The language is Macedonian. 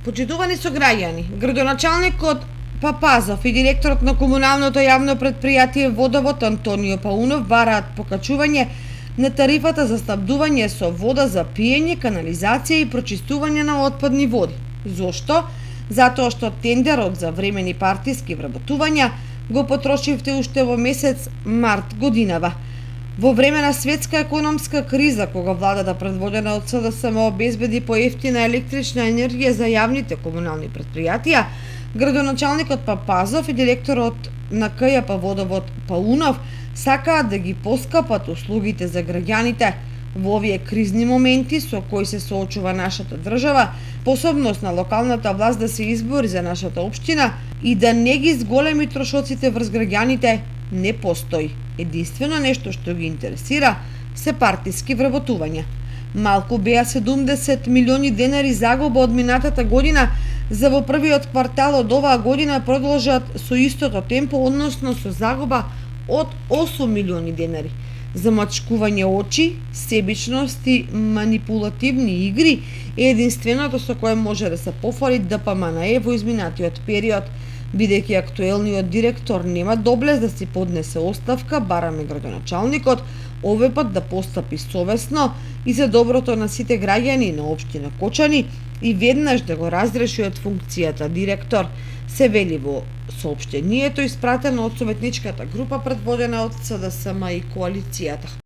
Почитувани сограѓани, градоначалникот Папазов и директорот на комуналното јавно предпријатие Водовод Антонио Паунов бараат покачување на тарифата за снабдување со вода за пиење, канализација и прочистување на отпадни води. Зошто? Затоа што тендерот за времени партиски вработувања го потрошивте уште во месец март годинава. Во време на светска економска криза, кога владата предводена од СДСМ обезбеди поевтина електрична енергија за јавните комунални предпријатија, градоначалникот Папазов и директорот на КЈП Водовод Паунов сакаат да ги поскапат услугите за граѓаните во овие кризни моменти со кои се соочува нашата држава, пособност на локалната власт да се избори за нашата општина и да не ги зголеми трошоците врз граѓаните не постои. Единствено нешто што ги интересира се партиски вработувања. Малку беа 70 милиони денари загуба од минатата година, за во првиот квартал од оваа година продолжат со истото темпо, односно со загуба од 8 милиони денари. Замачкување очи, себичност и манипулативни игри е единственото со кое може да се пофали ДПМНЕ во изминатиот период. Бидејќи актуелниот директор нема доблест да си поднесе оставка, бараме градоначалникот овој пат да постапи совесно и за доброто на сите граѓани на општина Кочани и веднаш да го разреши од функцијата директор, се вели во соопштението испратено од советничката група предводена од СДСМ и коалицијата.